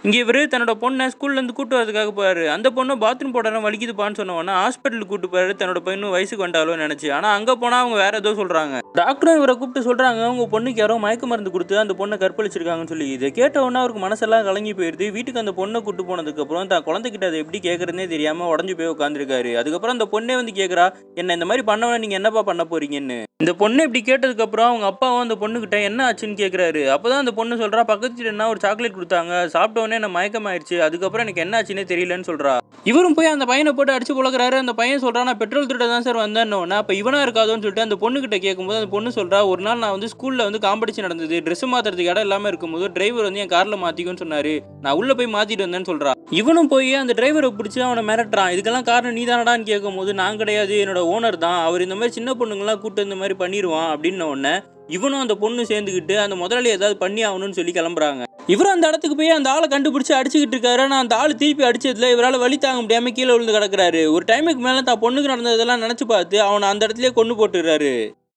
இங்கே இவர் தன்னோட பொண்ணை ஸ்கூல்லேருந்து கூட்டு வரதுக்காக போறாரு. அந்த பொண்ணு பாத்ரூம் போடலாம் வலிக்குதுப்பான்னு சொன்னவொன்னே ஹாஸ்பிட்டலுக்கு கூட்டு போறாரு தன்னோட பொண்ணு வயசுக்கு வந்தாலும் நினச்சி. ஆனால் அங்கே போனால் அவங்க வேற ஏதோ சொல்கிறாங்க. டாக்டரும் இவரை கூப்பிட்டு சொல்கிறாங்க உங்கள் பொண்ணுக்கு யாரோ மயக்க மருந்து கொடுத்து அந்த பொண்ணை கற்பழிச்சிருக்காங்கன்னு சொல்லி. இதை கேட்டவொன்னே அவருக்கு மனசெல்லாம் கலங்கி போயிடுது. வீட்டுக்கு அந்த பொண்ணை கூட்டு போனதுக்கப்புறம் தான் குழந்தைகிட்ட அதை எப்படி கேட்குறதுனே தெரியாமல் உடஞ்சி போய் உட்காந்துருக்காரு. அதுக்கப்புறம் அந்த பொண்ணே வந்து கேட்குறா என்ன இந்த மாதிரி பண்ணவன நீங்கள் என்னப்பா பண்ண போறீங்கன்னு. இந்த பொண்ணு இப்படி கேட்டதுக்கப்புறம் அவங்க அப்பாவும் அந்த பொண்ணுக்கிட்ட என்ன ஆச்சுன்னு கேட்குறாரு. அப்போ தான் அந்த பொண்ணு சொல்கிறா பக்கத்து என்ன ஒரு சாக்லேட் கொடுத்தாங்க சாப்பிட்டவொடனே என்ன மயக்கமாயிடுச்சு அதுக்கப்புறம் எனக்கு என்ன ஆச்சுன்னே தெரியலன்னு சொல்கிறா. இவரும் போய் அந்த பையனை போட்டு அடிச்சு புழக்கிறாரு. அந்த பையன் சொல்கிறான் நான் பெட்ரோல் திருட தான் சார் வந்தேன்னு. அப்போ இவனா இருக்காதோன்னு சொல்லிட்டு அந்த பொண்ணுக்கிட்ட கேட்கும்போது அந்த பொண்ணு சொல்கிறா ஒரு நாள் நான் வந்து ஸ்கூலில் வந்து காம்படிஷன் நடந்தது ட்ரெஸ் மாற்றுறதுக்கு இடம் இல்லாமல் இருக்கும்போது டிரைவர் வந்து என் காரில் மாற்றிக்குன்னு சொன்னார் நான் உள்ளே போய் மாற்றிட்டு வந்தேன்னு சொல்கிறா. இவனும் போய் அந்த டிரைவரை பிடிச்சி அவனை மிரட்டுறான். இதுக்கெல்லாம் காரணம் நீ தானடான்னு கேட்கும்போது நான் கிடையாது என்னோட ஓனர் தான் அவர் இந்த மாதிரி சின்ன பொண்ணுங்களாம் கூட்டு இந்த மாதிரி பண்ணிடுவான் அப்படின்ன உடனே இவனும் அந்த பொண்ணு சேர்ந்துக்கிட்டு அந்த முதலாளி ஏதாவது பண்ணி ஆகணும்னு சொல்லி கிளம்புறாங்க. இவர் அந்த இடத்துக்கு போய் அந்த ஆளை கண்டுபிடிச்சு அடிச்சுக்கிட்டு இருக்காரு. ஆனால் அந்த ஆள் திருப்பி அடிச்சதுல இவரால் வலி தாங்க முடியாமல் கீழே விழுந்து கிடக்குறாரு. ஒரு டைமுக்கு மேலே தான் பொண்ணுக்கு நடந்ததெல்லாம் நினச்சி பார்த்து அவனை அந்த இடத்துலயே கொண்டு போட்டுறாரு.